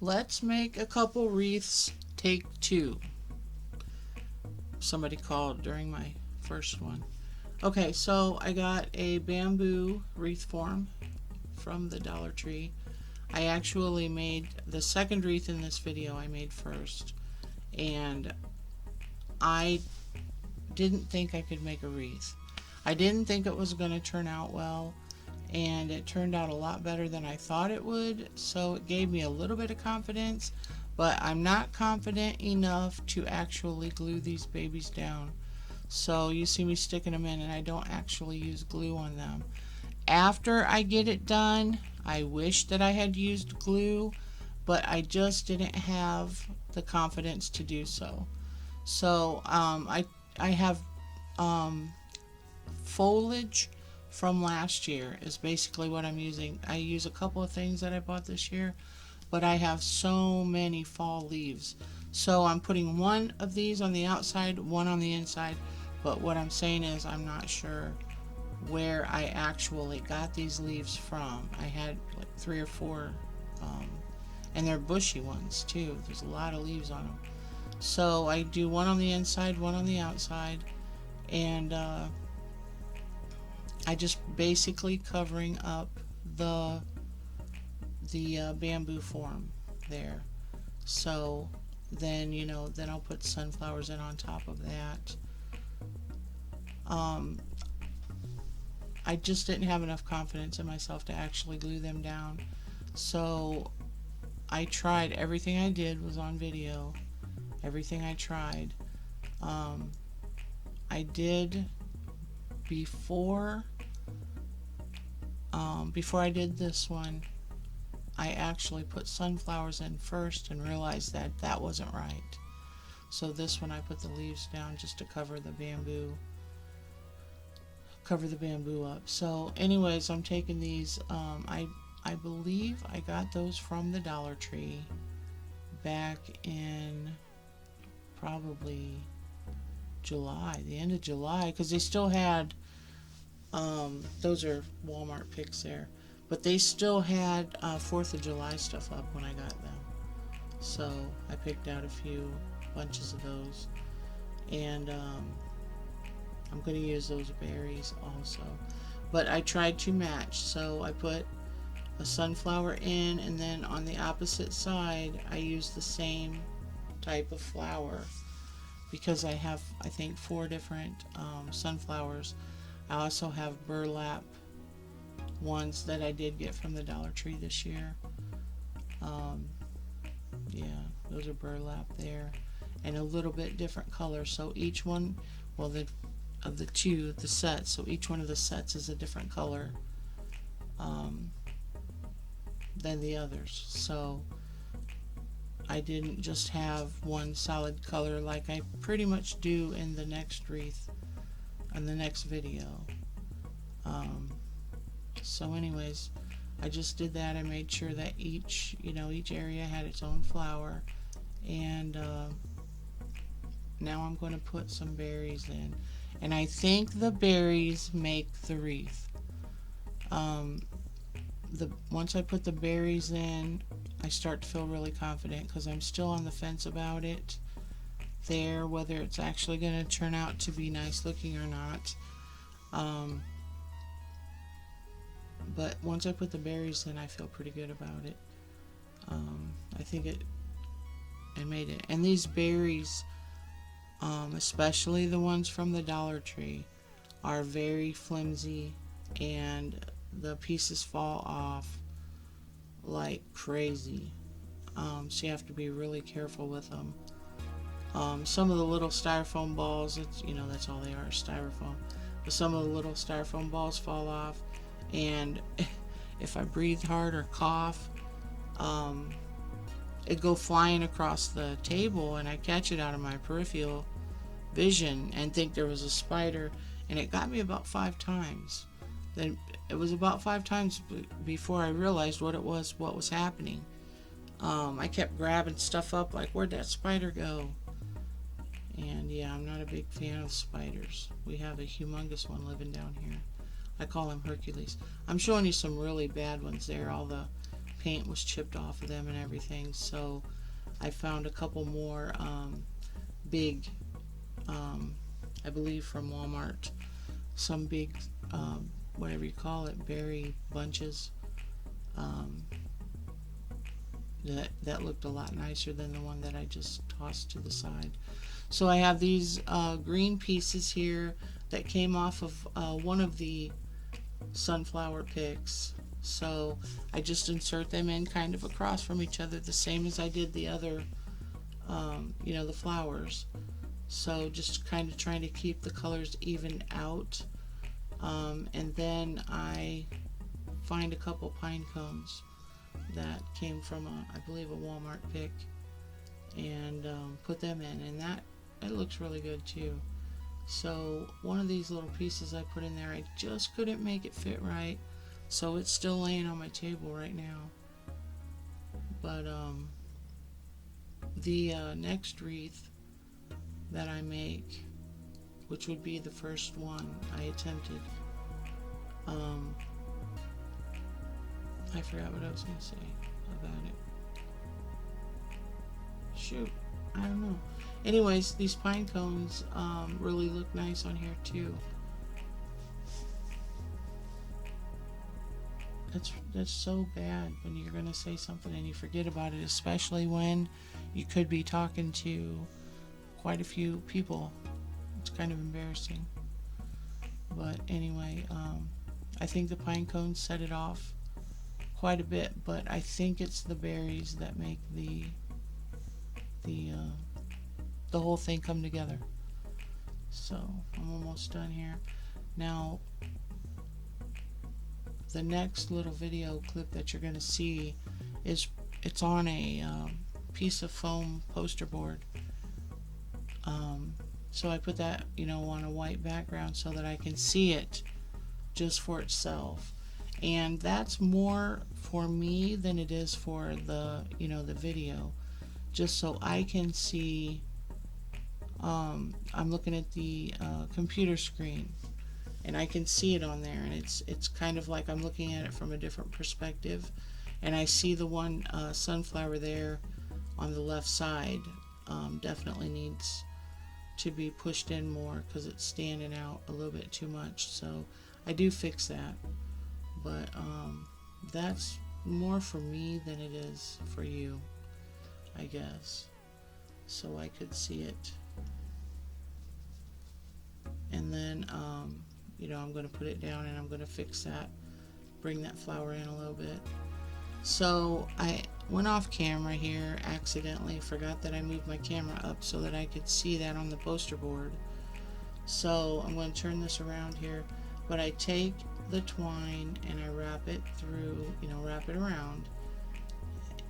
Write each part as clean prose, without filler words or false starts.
Let's make a couple wreaths, take two. Somebody called during my first one. Okay, so I got a bamboo wreath form from the Dollar Tree. I actually made the second wreath in this video I made first, and I didn't think I could make a wreath. I didn't think it was going to turn out well, and it turned out a lot better than I thought it would, so it gave me a little bit of confidence, but I'm not confident enough to actually glue these babies down. So you see me sticking them in, and I don't actually use glue on them. After I get it done, I wish that I had used glue, but I just didn't have the confidence to do so. So I have um, foliage from last year is basically what I'm using. I use a couple of things that I bought this year, but I have so many fall leaves. So I'm putting one of these on the outside, one on the inside, but what I'm saying is I'm not sure where I actually got these leaves from. I had like three or four, um, and they're bushy ones too. There's a lot of leaves on them. So I do one on the inside, one on the outside, and I just basically covering up the bamboo form there. So then then I'll put sunflowers in on top of that. Um, I just didn't have enough confidence in myself to actually glue them down. So I tried everything I did was on video. Everything I tried. Um, I did before before I did this one. I actually put sunflowers in first and realized that that wasn't right. So this one I put the leaves down just to cover the bamboo up. So anyways, I'm taking these. I believe I got those from the Dollar Tree back in probably July, the end of July, because they still had those are Walmart picks there, but they still had 4th of July stuff up when I got them. So I picked out a few bunches of those, and I'm going to use those berries also. But I tried to match, so I put a sunflower in, and then on the opposite side I used the same type of flower because I have, I think, 4 different sunflowers. I also have burlap ones that I did get from the Dollar Tree this year. Um, yeah, those are burlap there, and a little bit different color. So each one, well, of the two, the sets. So each one of the sets is a different color um, than the others. So I didn't just have one solid color like I pretty much do in the next wreath, in the next video. Um, so anyways, I just did that. I made sure that each area had its own flower, and now I'm going to put some berries in, and I think the berries make the wreath. Um, once I put the berries in, I start to feel really confident because I'm still on the fence about it there, whether it's actually going to turn out to be nice looking or not. Um, but once I put the berries in, I feel pretty good about it. I think I made it. And these berries, especially the ones from the Dollar Tree, are very flimsy, and the pieces fall off like crazy. So you have to be really careful with them. Some of the little styrofoam balls, that's all they are, styrofoam. But some of the little styrofoam balls fall off, and if I breathe hard or cough, um, it go flying across the table, and I catch it out of my peripheral vision and think there was a spider, and it got me about 5 times. Then it was about 5 times before I realized what was happening. I kept grabbing stuff up like, where'd that spider go? And yeah, I'm not a big fan of spiders. We have a humongous one living down here. I call him Hercules. I'm showing you some really bad ones there, all the paint was chipped off of them and everything. So I found a couple more big, I believe from Walmart, some big, whatever you call it, berry bunches. Um, that looked a lot nicer than the one that I just tossed to the side. So I have these green pieces here that came off of one of the sunflower picks. So I just insert them in kind of across from each other, the same as I did the other, the flowers. So just kind of trying to keep the colors even out. And then I find a couple pine cones that came from I believe a Walmart pick, and put them in, and that it looks really good too. So one of these little pieces I put in there, I just couldn't make it fit right, so it's still laying on my table right now. But the next wreath that I make, which would be the first one I attempted, I forgot what I was going to say about it. Shoot, I don't know. Anyways, these pine cones really look nice on here too. That's so bad when you're going to say something and you forget about it, especially when you could be talking to quite a few people. It's kind of embarrassing. But anyway, I think the pine cones set it off quite a bit, but I think it's the berries that make the whole thing come together. So I'm almost done here. Now the next little video clip that you're going to see is it's on a piece of foam poster board. So I put that on a white background so that I can see it just for itself. And that's more for me than it is for the the video, just so I can see. I'm looking at the computer screen and I can see it on there, and it's kind of like I'm looking at it from a different perspective, and I see the one sunflower there on the left side definitely needs to be pushed in more because it's standing out a little bit too much, so I do fix that. But that's more for me than it is for you, I guess, so I could see it. And then I'm going to put it down and I'm going to fix that, bring that flower in a little bit. So I went off camera here accidentally, forgot that I moved my camera up so that I could see that on the poster board. So I'm going to turn this around here, but I take the twine and I wrap it through, wrap it around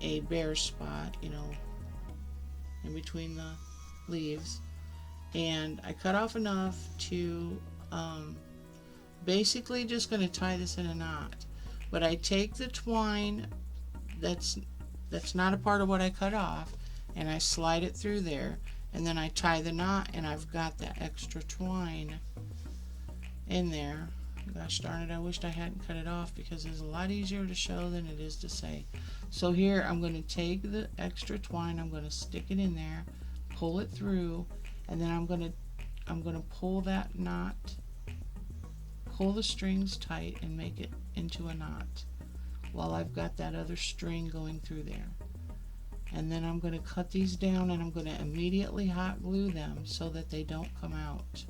a bare spot, in between the leaves, and I cut off enough to basically just going to tie this in a knot. But I take the twine that's not a part of what I cut off, and I slide it through there, and then I tie the knot, and I've got that extra twine in there. Gosh darn it, I wished I hadn't cut it off because it's a lot easier to show than it is to say. So here I'm going to take the extra twine, I'm going to stick it in there, pull it through, and then I'm going to pull that knot, pull the strings tight and make it into a knot while I've got that other string going through there. And then I'm going to cut these down and I'm going to immediately hot glue them so that they don't come out.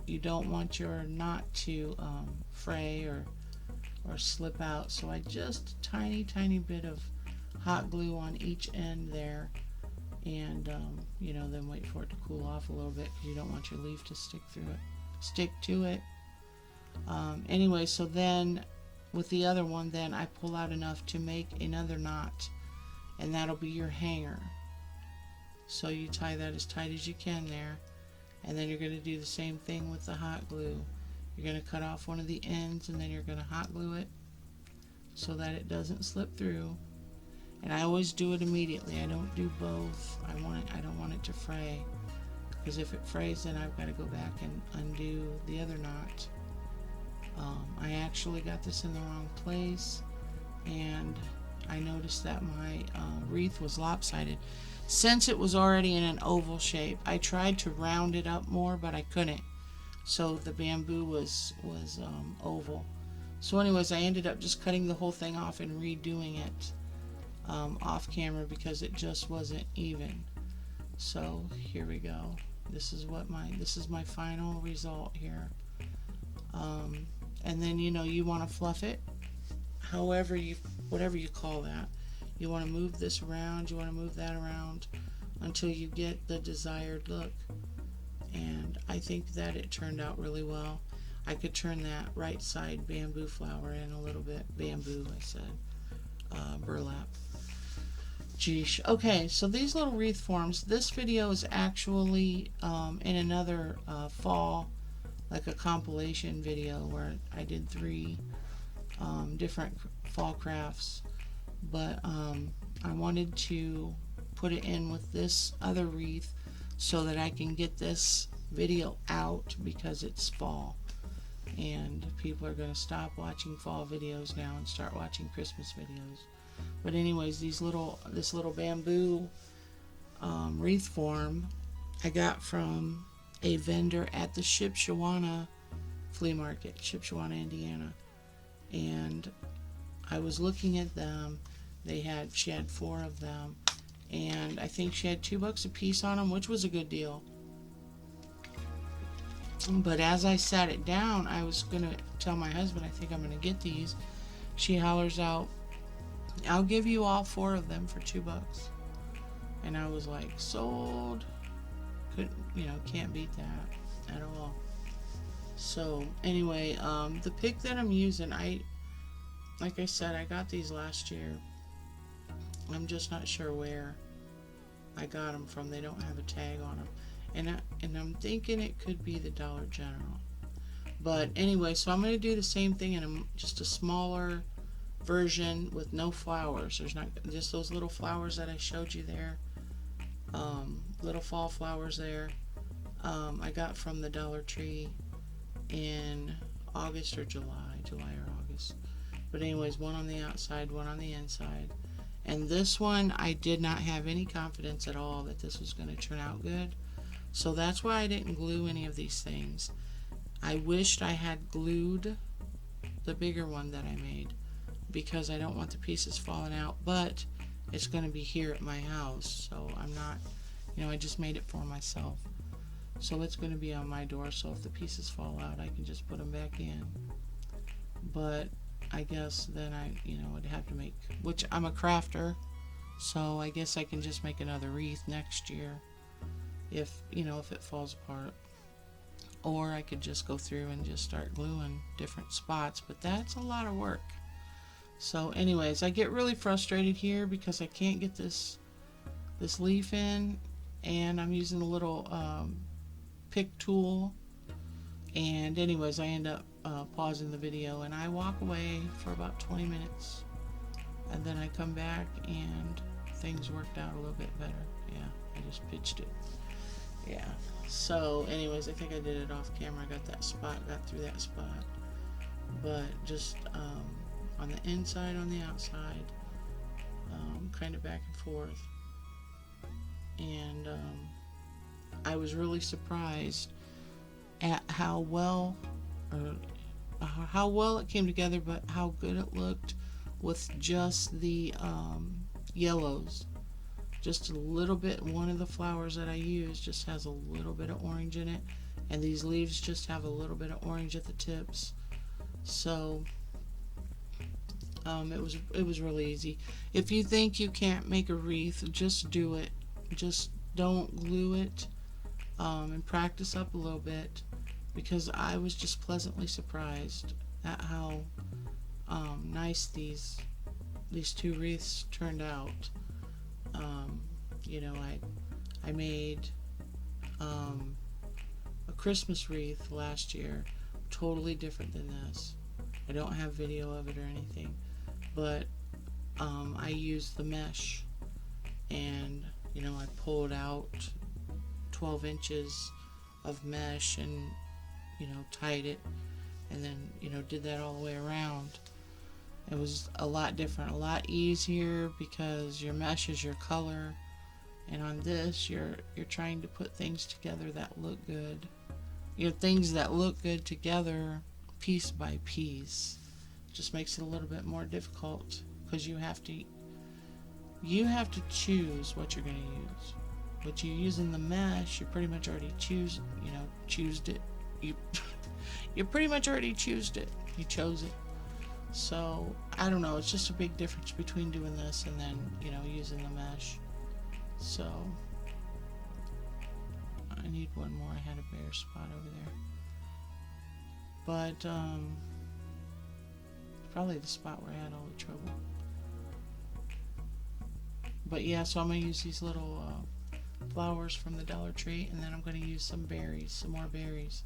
You don't want your knot to fray or slip out, so I just tiny bit of hot glue on each end there, and then wait for it to cool off a little bit because you don't want your leaf to stick to it. Anyway, so then with the other one, then I pull out enough to make another knot, and that'll be your hanger. So you tie that as tight as you can there, and then you're going to do the same thing with the hot glue. You're going to cut off one of the ends, and then you're going to hot glue it so that it doesn't slip through. And I always do it immediately. I don't do both. I don't want it to fray, because if it frays, then I've got to go back and undo the other knot. I actually got this in the wrong place, I noticed that my wreath was lopsided. Since it was already in an oval shape, I tried to round it up more, but I couldn't. So the bamboo was oval. So anyways, I ended up just cutting the whole thing off and redoing it off camera because it just wasn't even. So here we go. This is my final result here. And then you want to fluff it, whatever you call that. You want to move this around, you want to move that around until you get the desired look. And I think that it turned out really well. I could turn that right side bamboo flower in a little bit. Bamboo, I said. Burlap. Geesh. Okay, so these little wreath forms, this video is actually in another fall, like a compilation video where I did 3 different fall crafts. But I wanted to put it in with this other wreath so that I can get this video out because it's fall. And people are going to stop watching fall videos now and start watching Christmas videos. But anyways, this little bamboo wreath form I got from a vendor at the Shipshewana flea market, Shipshewana, Indiana. And I was looking at them. She had 4 of them, and I think she had $2 a piece on them, which was a good deal. But as I sat it down, I was gonna tell my husband, I think I'm gonna get these. She hollers out, "I'll give you all 4 of them for $2." And I was like, sold. Can't beat that at all. So anyway, the pick that I'm using, like I said, I got these last year. I'm just not sure where I got them from. They don't have a tag on them. And I'm thinking it could be the Dollar General. But anyway, so I'm going to do the same thing in just a smaller version with no flowers. There's not just those little flowers that I showed you there. Little fall flowers there. I got from the Dollar Tree in August or July or August. But anyways, one on the outside, one on the inside. And this one, I did not have any confidence at all that this was going to turn out good. So that's why I didn't glue any of these things. I wished I had glued the bigger one that I made because I don't want the pieces falling out. But it's going to be here at my house. So I'm not, I just made it for myself. So it's going to be on my door. So if the pieces fall out, I can just put them back in. But I guess then I would have to make, which I'm a crafter, so I guess I can just make another wreath next year if it falls apart. Or I could just go through and just start gluing different spots, but that's a lot of work. So anyways, I get really frustrated here because I can't get this leaf in, and I'm using a little pick tool. And anyways, I end up pausing the video and I walk away for about 20 minutes, and then I come back and things worked out a little bit better. Yeah, I just pitched it. Yeah, so anyways, I think I did it off camera. I got through that spot, but just on the inside, on the outside, kind of back and forth. And I was really surprised at how well it came together, but how good it looked with just the yellows. Just a little bit. One of the flowers that I use just has a little bit of orange in it, and these leaves just have a little bit of orange at the tips. So it was really easy. If you think you can't make a wreath, just do it. Just don't glue it, and practice up a little bit, because I was just pleasantly surprised at how nice these 2 wreaths turned out. I made a Christmas wreath last year, totally different than this. I don't have video of it or anything, but I used the mesh, and I pulled out 12 inches of mesh and tied it, and then did that all the way around. It was a lot different, a lot easier because your mesh is your color, and on this you're trying to put things together that look good. Things that look good together piece by piece. Just makes it a little bit more difficult because you have to choose what you're going to use. But you using the mesh, you pretty much already choosed it. You you pretty much already chose it. You chose it. So I don't know. It's just a big difference between doing this and then using the mesh. So I need one more. I had a bare spot over there, but probably the spot where I had all the trouble. But yeah, so I'm gonna use these little flowers from the Dollar Tree, and then I'm gonna use some berries, some more berries.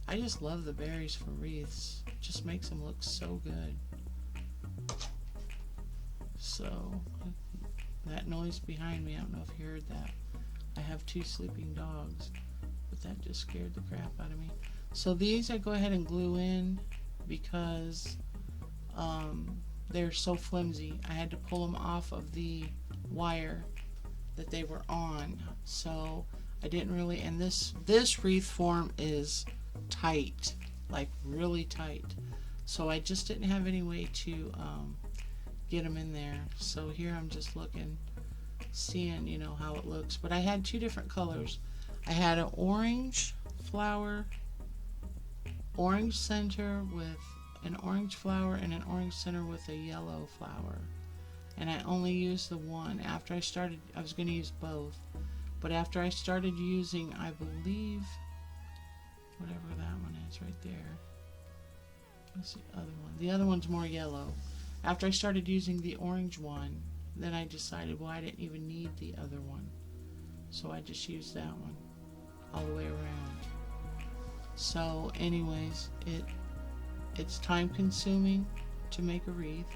I just love the berries for wreaths. It just makes them look so good. So that noise behind me, I don't know if you heard that. I have 2 sleeping dogs, but that just scared the crap out of me. So these I go ahead and glue in because they're so flimsy. I had to pull them off of the wire that they were on. So I didn't really, and this wreath form is tight, like really tight. So I just didn't have any way to get them in there. So here I'm just looking, seeing how it looks. But I had 2 different colors. I had an orange flower, orange center with an orange flower, and an orange center with a yellow flower. And I only used the one. After I started, I was going to use both, but after I started using, I believe, whatever that one is right there, what's the other one? The other one's more yellow. After I started using the orange one, then I decided, well, I didn't even need the other one, so I just used that one all the way around. So anyways, it's time consuming to make a wreath,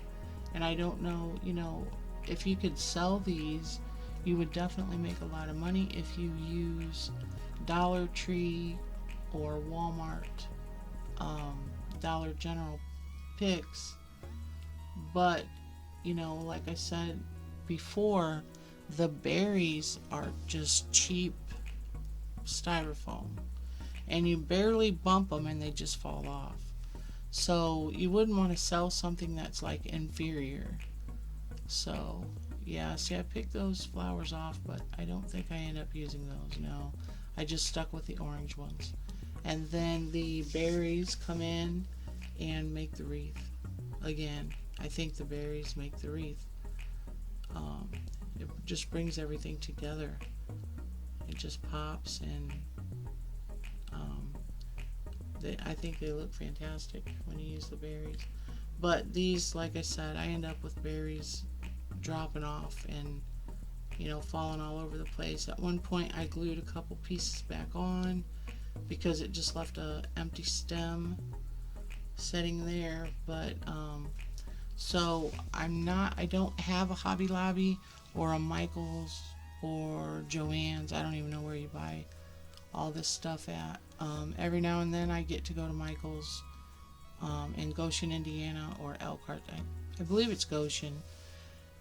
and I don't know, if you could sell these, you would definitely make a lot of money if you use Dollar Tree or Walmart, Dollar General picks. But like I said before, the berries are just cheap styrofoam, and you barely bump them and they just fall off. So you wouldn't want to sell something that's like inferior. So yeah, see, I picked those flowers off, but I don't think I end up using those. No, I just stuck with the orange ones. And then the berries come in and make the wreath. Again, I think the berries make the wreath. It just brings everything together. It just pops, and I think they look fantastic when you use the berries. But these, like I said, I end up with berries dropping off and falling all over the place. At one point I glued a couple pieces back on because it just left a empty stem sitting there. But so I don't have a Hobby Lobby or a Michael's or Joann's. I don't even know where you buy all this stuff at. Every now and then I get to go to Michael's in Goshen, Indiana, or Elkhart. I believe it's Goshen.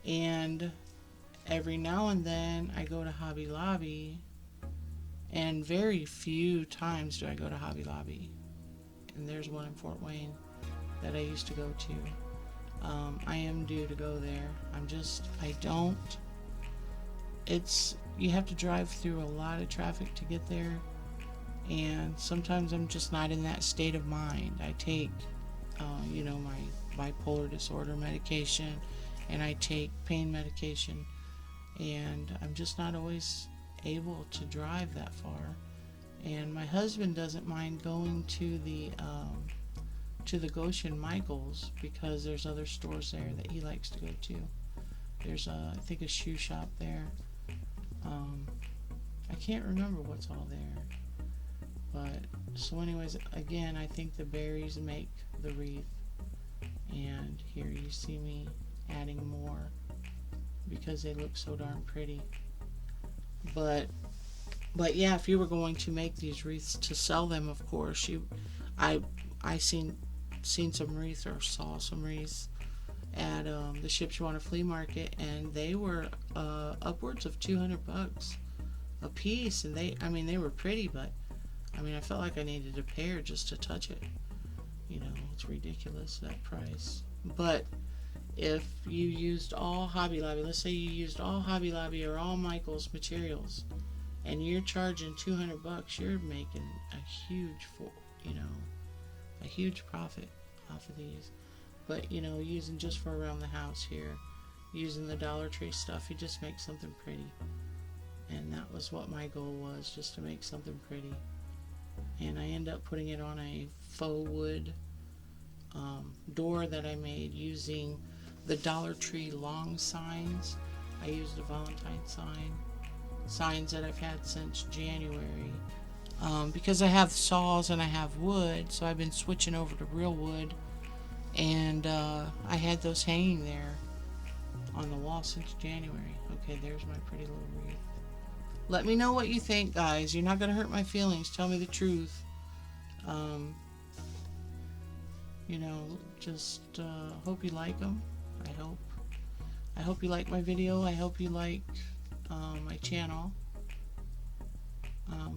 And every now and then I go to Hobby Lobby, and very few times do I go to Hobby Lobby. And there's one in Fort Wayne that I used to go to. I am due to go there. You have to drive through a lot of traffic to get there, and sometimes I'm just not in that state of mind. I take my bipolar disorder medication, and I take pain medication, and I'm just not always able to drive that far. And my husband doesn't mind going to the Goshen Michaels because there's other stores there that he likes to go to. There's I think a shoe shop there. I can't remember what's all there. But so anyways, again, I think the berries make the wreath. And here you see me adding more because they look so darn pretty. But yeah, if you were going to make these wreaths to sell them, of course, I seen some wreaths, or saw some wreaths at the Shipshewana flea market, and they were upwards of $200 a piece. And I mean, they were pretty, but I mean, I felt like I needed a pair just to touch it. You know, it's ridiculous, that price. But if you used all Hobby Lobby, let's say you used all Hobby Lobby or all Michaels materials, and you're charging $200, you're making a huge, you know, a huge profit off of these. But you know, using just for around the house here, using the Dollar Tree stuff, you just make something pretty. And that was what my goal was, just to make something pretty. And I end up putting it on a faux wood door that I made using the Dollar Tree long signs. I used a Valentine signs that I've had since January. Because I have saws and I have wood, so I've been switching over to real wood. And I had those hanging there on the wall since January. Okay, there's my pretty little wreath. Let me know what you think, guys. You're not going to hurt my feelings. Tell me the truth. You know, just hope you like them. I hope you like my video. I hope you like my channel.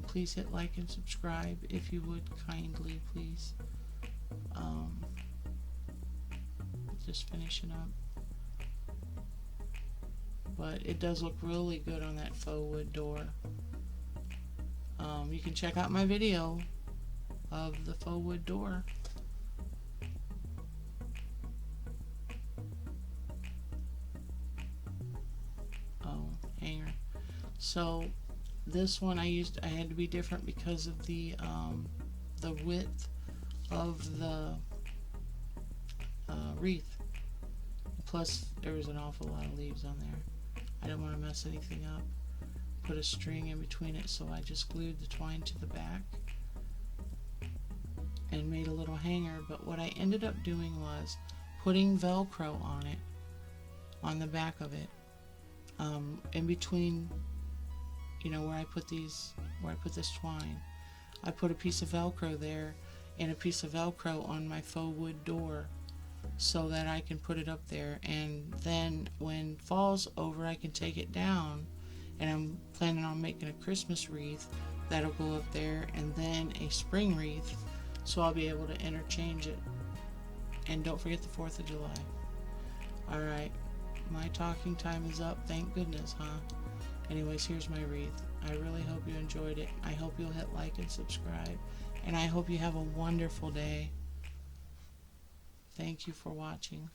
Please hit like and subscribe if you would kindly, please. Just finishing up. But it does look really good on that faux wood door. You can check out my video of the faux wood door. Oh, hanger. So this one I had to be different because of the width of the wreath. Plus there was an awful lot of leaves on there. I didn't want to mess anything up. Put a string in between it, so I just glued the twine to the back and made a little hanger. But what I ended up doing was putting Velcro on it, on the back of it, in between, you know, where I put this twine. I put a piece of Velcro there and a piece of Velcro on my faux wood door, so that I can put it up there, and then when fall's over I can take it down. And I'm planning on making a Christmas wreath that'll go up there, and then a spring wreath, so I'll be able to interchange it. And don't forget the 4th of July. Alright, my talking time is up, thank goodness, huh? Anyways, here's my wreath. I really hope you enjoyed it. I hope you'll hit like and subscribe, and I hope you have a wonderful day. Thank you for watching.